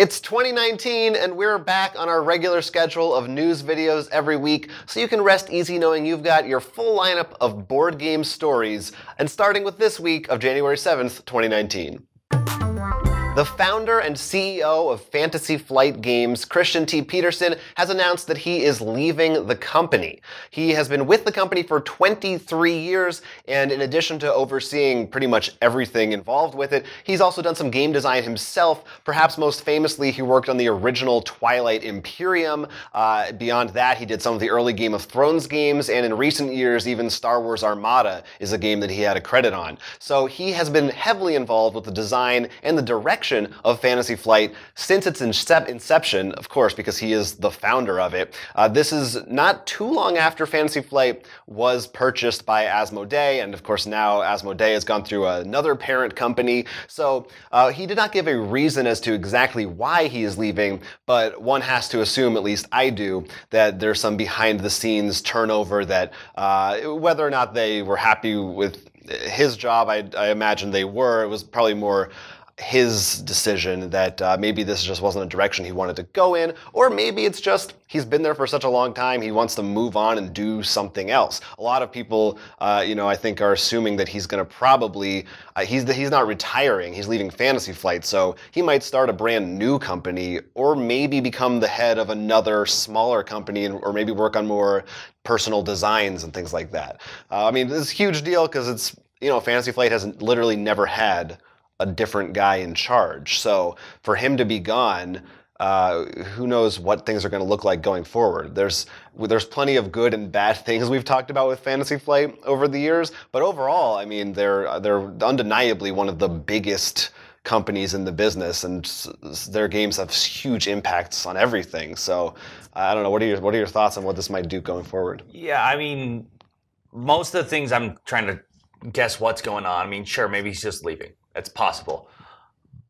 It's 2019 and we're back on our regular schedule of news videos every week, so you can rest easy knowing you've got your full lineup of board game stories, and starting with this week of January 7th, 2019. The founder and CEO of Fantasy Flight Games, Christian T. Peterson, has announced that he is leaving the company. He has been with the company for 23 years, and in addition to overseeing pretty much everything involved with it, he's also done some game design himself. Perhaps most famously, he worked on the original Twilight Imperium. Beyond that, he did some of the early Game of Thrones games, and in recent years, even Star Wars Armada is a game that he had a credit on. So he has been heavily involved with the design and the direction of Fantasy Flight since its inception, of course, because he is the founder of it. This is not too long after Fantasy Flight was purchased by Asmodee, and of course now Asmodee has gone through another parent company. So he did not give a reason as to exactly why he is leaving, but one has to assume, at least I do, that there's some behind-the-scenes turnover that whether or not they were happy with his job, I imagine they were. It was probably more his decision that maybe this just wasn't a direction he wanted to go in, or maybe it's just he's been there for such a long time, he wants to move on and do something else. A lot of people, I think are assuming that he's going to probably, he's not retiring, he's leaving Fantasy Flight, so he might start a brand new company, or maybe become the head of another smaller company, or maybe work on more personal designs and things like that. I mean, this is a huge deal because it's, Fantasy Flight has literally never had a different guy in charge. So for him to be gone, who knows what things are going to look like going forward. There's plenty of good and bad things we've talked about with Fantasy Flight over the years, but overall, I mean, they're undeniably one of the biggest companies in the business, and their games have huge impacts on everything. So I don't know. What are your thoughts on what this might do going forward? Yeah, I mean, most of the things I'm trying to guess what's going on. I mean, sure, maybe he's just leaving. It's possible.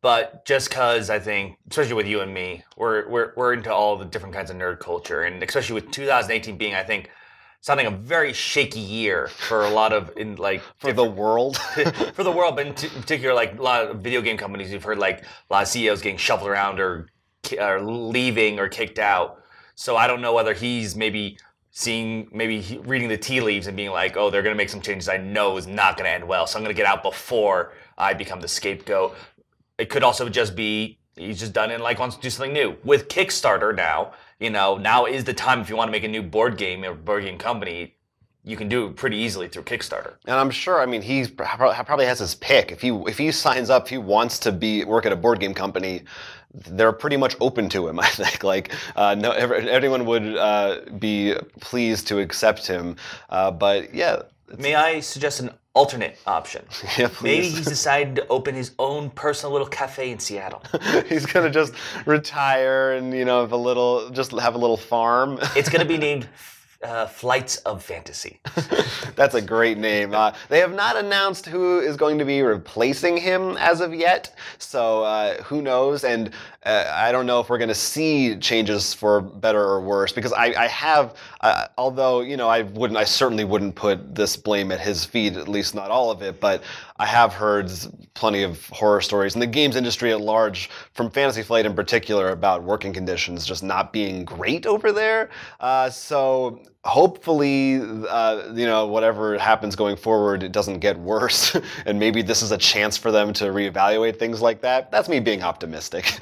But just because I think, especially with you and me, we're into all the different kinds of nerd culture, and especially with 2018 being, I think, sounding a very shaky year for a lot of for the world, for the world, but in particular, like a lot of video game companies. You've heard like a lot of CEOs getting shuffled around or leaving or kicked out. So I don't know whether he's maybe reading the tea leaves and being like, oh, they're going to make some changes I know is not going to end well, so I'm going to get out before I become the scapegoat. It could also just be he's just done it and wants to do something new. With Kickstarter now, now is the time if you want to make a new board game or board game company, you can do it pretty easily through Kickstarter. And I'm sure, I mean, he probably has his pick. If he signs up, if he wants to work at a board game company, they're pretty much open to him, I think. Everyone would be pleased to accept him. But yeah. May I suggest an alternate option? Yeah, please. Maybe he's decided to open his own personal little cafe in Seattle. He's gonna just retire and have a little farm. It's gonna be named Flights of Fantasy. That's a great name. They have not announced who is going to be replacing him as of yet, so who knows? And I don't know if we're going to see changes for better or worse, because I have, although I certainly wouldn't put this blame at his feet, at least not all of it, but I have heard plenty of horror stories in the games industry at large, from Fantasy Flight in particular, about working conditions just not being great over there. So hopefully, whatever happens going forward, it doesn't get worse, and maybe this is a chance for them to reevaluate things like that. That's me being optimistic.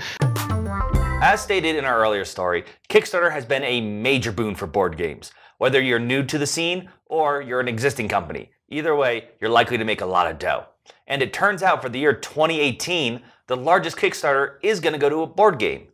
As stated in our earlier story, Kickstarter has been a major boon for board games. Whether you're new to the scene or you're an existing company, either way, you're likely to make a lot of dough. And it turns out for the year 2018, the largest Kickstarter is going to go to a board game.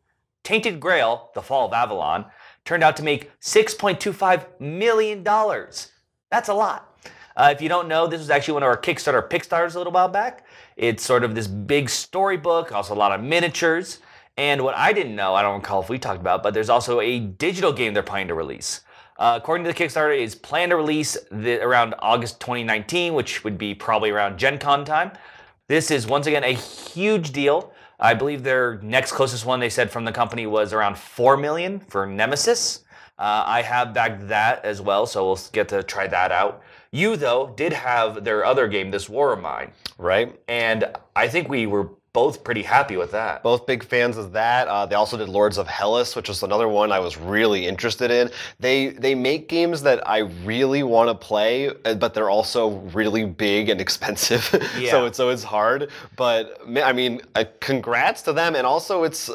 Tainted Grail, The Fall of Babylon, turned out to make $6.25 million. That's a lot. If you don't know, this was actually one of our Kickstarter Pickstars a little while back. It's sort of this big storybook, also a lot of miniatures. And what I didn't know, I don't recall if we talked about, but there's also a digital game they're planning to release. According to the Kickstarter, it's planned to release around August 2019, which would be probably around Gen Con time. This is, once again, a huge deal. I believe their next closest one, they said, from the company was around $4 million for Nemesis. I have bagged that as well, so we'll get to try that out. You, though, did have their other game, This War of Mine. Right. And I think we were both pretty happy with that. Both big fans of that. They also did Lords of Hellas, which was another one I was really interested in. They make games that I really want to play, but they're also really big and expensive. Yeah. so it's hard. But I mean, congrats to them, and also it's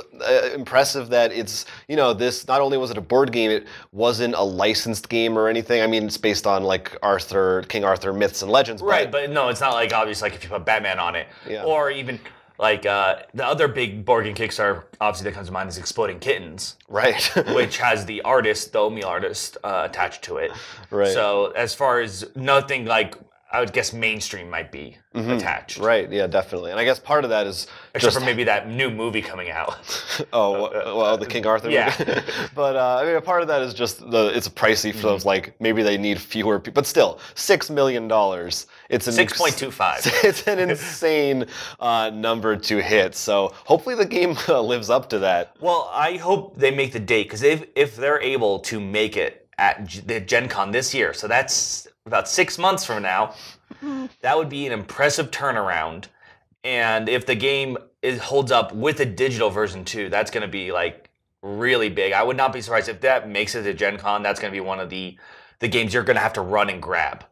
impressive that it's this. Not only was it a board game, it wasn't a licensed game or anything. I mean, it's based on like King Arthur myths and legends. Right, but no, it's not like obvious like if you put Batman on it, or even. Like, the other big board game Kickstarter, obviously, that comes to mind is Exploding Kittens. Right. Which has the Oatmeal artist, attached to it. Right. So, as far as nothing like, I would guess mainstream might be attached. Right, yeah, definitely. And I guess part of that is Except for maybe that new movie coming out. The King Arthur movie? Yeah. But, I mean, part of that is just it's pricey for those, like, maybe they need fewer people. But still, $6 million. It's 6.25. It's an insane number to hit. So hopefully the game lives up to that. Well, I hope they make the date, because if they're able to make it at the Gen Con this year, so that's about 6 months from now, that would be an impressive turnaround. And if the game holds up with a digital version too, that's going to be like really big. I would not be surprised if that makes it to Gen Con. That's going to be one of the games you're going to have to run and grab.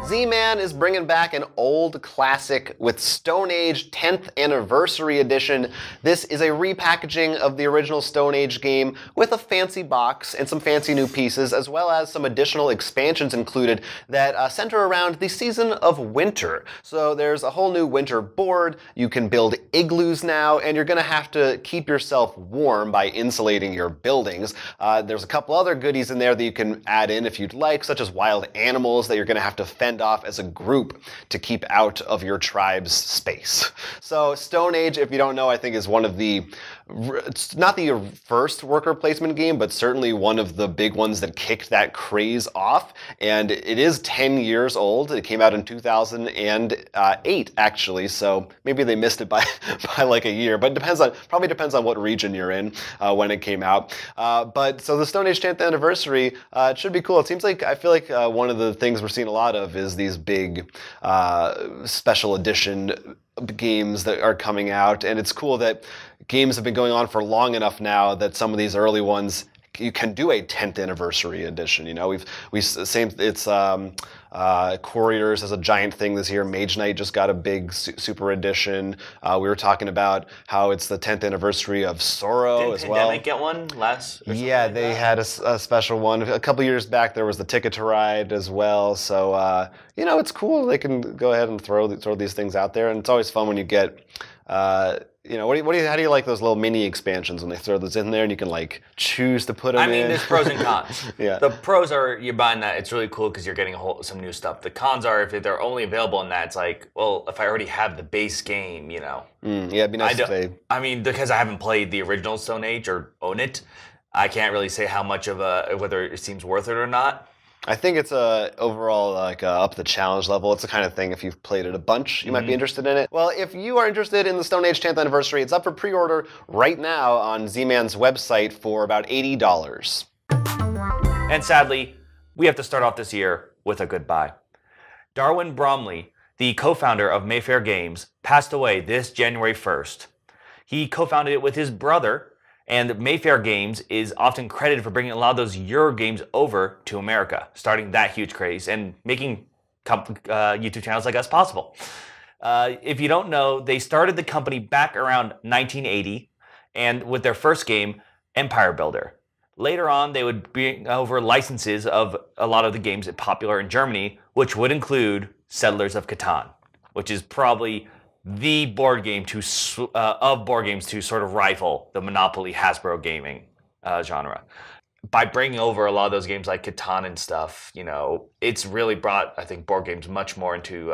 Z-Man is bringing back an old classic with Stone Age 10th Anniversary Edition. This is a repackaging of the original Stone Age game with a fancy box and some fancy new pieces, as well as some additional expansions included that center around the season of winter. So there's a whole new winter board, you can build igloos now, and you're going to have to keep yourself warm by insulating your buildings. There's a couple other goodies in there that you can add in if you'd like, such as wild animals that you're going to have to fend off as a group to keep out of your tribe's space. So Stone Age, if you don't know, I think is one of the, it's not the first worker placement game, but certainly one of the big ones that kicked that craze off. And it is 10 years old. It came out in 2008, actually. So maybe they missed it by like a year, but probably depends on what region you're in when it came out. But so the Stone Age 10th Anniversary, it should be cool. It seems like, I feel like one of the things we're seeing a lot of is these big special edition games that are coming out, and it's cool that games have been going on for long enough now that some of these early ones you can do a 10th anniversary edition. Couriers has a giant thing this year. Mage Knight just got a big super edition. We were talking about how it's the 10th anniversary of Sorrow as well. Didn't Pandemic get one last? Yeah, they had a special one. A couple years back, there was the Ticket to Ride as well. So, it's cool. They can go ahead and throw these things out there. And it's always fun when you get... how do you like those little mini expansions when they throw those in there and you can like choose to put them in? I mean, there's pros and cons. Yeah. The pros are you're buying that, it's really cool because you're getting some new stuff. The cons are if they're only available in that, it's like, well, if I already have the base game, yeah, it'd be nice if they... I mean, because I haven't played the original Stone Age or own it, I can't really say how much of whether it seems worth it or not. I think it's overall like up the challenge level. It's the kind of thing, if you've played it a bunch, you might be interested in it. Well, if you are interested in the Stone Age 10th Anniversary, it's up for pre-order right now on Z-Man's website for about $80. And sadly, we have to start off this year with a goodbye. Darwin Bromley, the co-founder of Mayfair Games, passed away this January 1st. He co-founded it with his brother, and Mayfair Games is often credited for bringing a lot of those Euro games over to America, starting that huge craze and making YouTube channels like us possible. If you don't know, they started the company back around 1980, and with their first game, Empire Builder. Later on, they would bring over licenses of a lot of the games popular in Germany, which would include Settlers of Catan, which is probably the board game of board games to sort of rival the Monopoly Hasbro gaming genre. By bringing over a lot of those games like Catan and stuff, it's really brought, I think, board games much more into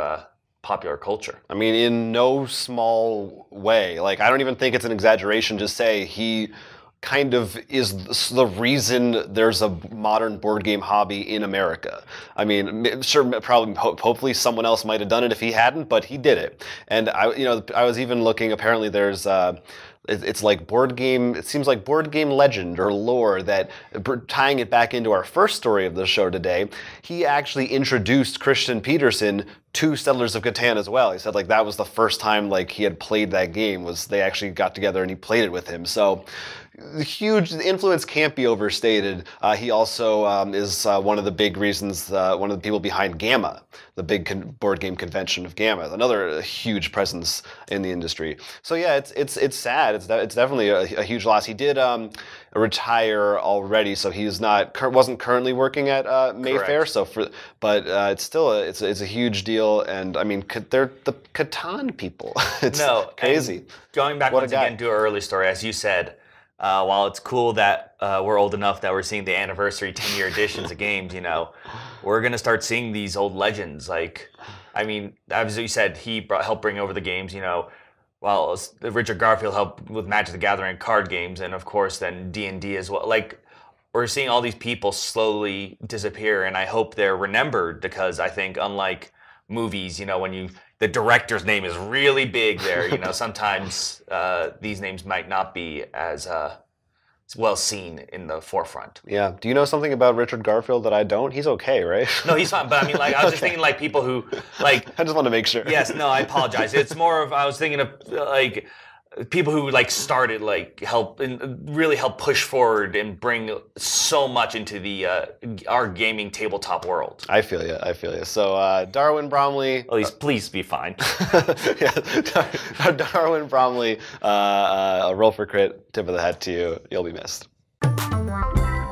popular culture. I mean, in no small way. Like, I don't even think it's an exaggeration to say he kind of is the reason there's a modern board game hobby in America. I mean, sure, probably, hopefully someone else might have done it if he hadn't, but he did it. And I was even looking, apparently there's it's like board game. It seems like board game legend or lore that, tying it back into our first story of the show today, he actually introduced Christian Peterson to Settlers of Catan as well. He said like that was the first time like he had played that game, was they actually got together and he played it with him. So the huge influence can't be overstated. He also is one of the big reasons, one of the people behind Gamma, the big board game convention of Gamma, another huge presence in the industry. So yeah, it's sad. It's definitely a huge loss. He did retire already, so he's wasn't currently working at Mayfair. Correct. So but it's still it's a huge deal, and I mean they're the Catan people. It's crazy. Going back once again to our early story, as you said. While it's cool that we're old enough that we're seeing the anniversary 10-year editions of games, we're going to start seeing these old legends. Like, I mean, as you said, he helped bring over the games, while Richard Garfield helped with Magic the Gathering card games, and of course then D&D as well. Like, we're seeing all these people slowly disappear, and I hope they're remembered, because I think unlike movies, when the director's name is really big there, sometimes these names might not be as well seen in the forefront. Yeah. Do you know something about Richard Garfield that I don't? He's okay, right? No, he's fine. But I mean, like, I was just thinking, like, people who, like... I just want to make sure. Yes, no, I apologize. It's more of, I was thinking of, like... people who like started really help push forward and bring so much into the our gaming tabletop world. I feel you. So Darwin Bromley. Please be fine. Yeah, Darwin Bromley. A roll for crit. Tip of the hat to you. You'll be missed.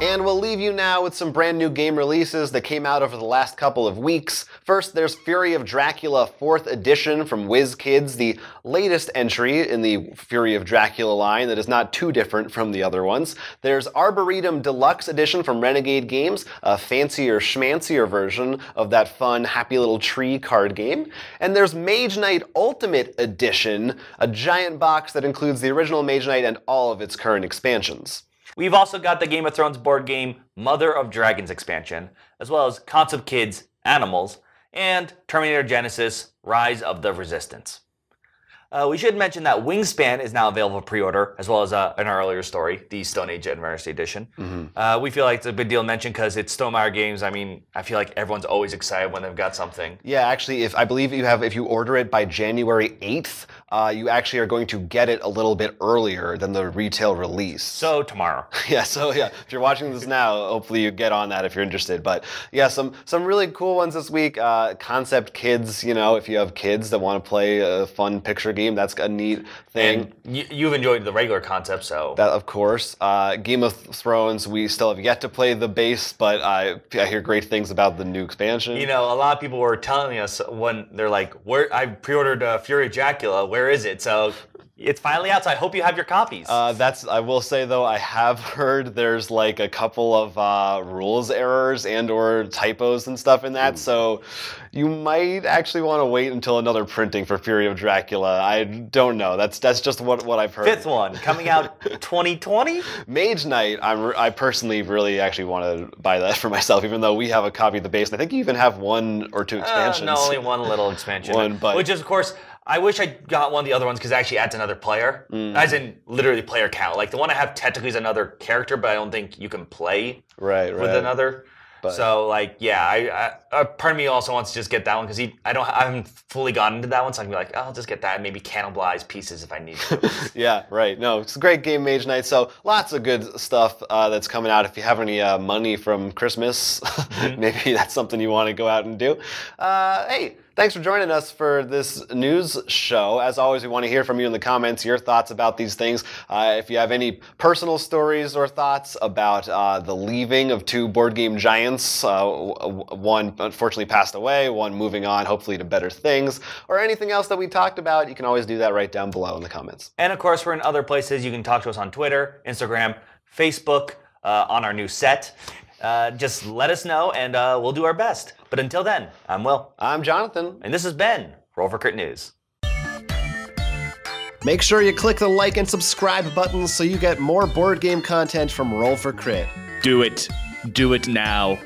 And we'll leave you now with some brand new game releases that came out over the last couple of weeks. First, there's Fury of Dracula 4th edition from WizKids, the latest entry in the Fury of Dracula line that is not too different from the other ones. There's Arboretum Deluxe edition from Renegade Games, a fancier schmancier version of that fun Happy Little Tree card game. And there's Mage Knight Ultimate Edition, a giant box that includes the original Mage Knight and all of its current expansions. We've also got the Game of Thrones board game Mother of Dragons expansion, as well as Concept Kids Animals, and Terminator Genesis Rise of the Resistance. We should mention that Wingspan is now available for pre-order, as well as in our earlier story, the Stone Age Anniversary Edition. Mm-hmm. We feel like it's a big deal to mention because it's Stonemaier Games. I mean, I feel like everyone's always excited when they've got something. Yeah, actually, if you order it by January 8th, you actually are going to get it a little bit earlier than the retail release. So tomorrow. If you're watching this now, hopefully you get on that if you're interested. But yeah, some really cool ones this week. Concept Kids, if you have kids that want to play a fun picture game, that's a neat thing. And you've enjoyed the regular Concept, so. That, of course. Game of Thrones, we still have yet to play the base, but I hear great things about the new expansion. A lot of people were telling us when they're like, I pre-ordered Fury of Dracula, where is it? So it's finally out, so I hope you have your copies. I will say though, I have heard there's like a couple of rules errors and or typos and stuff in that, so you might actually want to wait until another printing for Fury of Dracula. I don't know. That's just what I've heard. 5th one coming out 2020. Mage Knight. I personally really actually want to buy that for myself, even though we have a copy of the base, and I think you even have 1 or 2 expansions. No, only one little expansion. Which is, of course. I wish I got one of the other ones because it actually adds another player, as in literally player count. Like the one I have technically is another character, but I don't think you can play with another. But. So like, yeah, part of me also wants to just get that one because I haven't fully gotten into that one, so I can be like, I'll just get that and maybe cannibalize pieces if I need to. Yeah, right. No, it's a great game, Mage Knight. So lots of good stuff that's coming out. If you have any money from Christmas, maybe that's something you want to go out and do. Hey. Thanks for joining us for this news show. As always, we want to hear from you in the comments, your thoughts about these things. If you have any personal stories or thoughts about the leaving of 2 board game giants, one unfortunately passed away, one moving on, hopefully to better things, or anything else that we talked about, you can always do that right down below in the comments. And of course, we're in other places. You can talk to us on Twitter, Instagram, Facebook, on our new set. Just let us know, and we'll do our best. But until then, I'm Will. I'm Jonathan. And this has been Roll for Crit News. Make sure you click the like and subscribe buttons so you get more board game content from Roll for Crit. Do it. Do it now.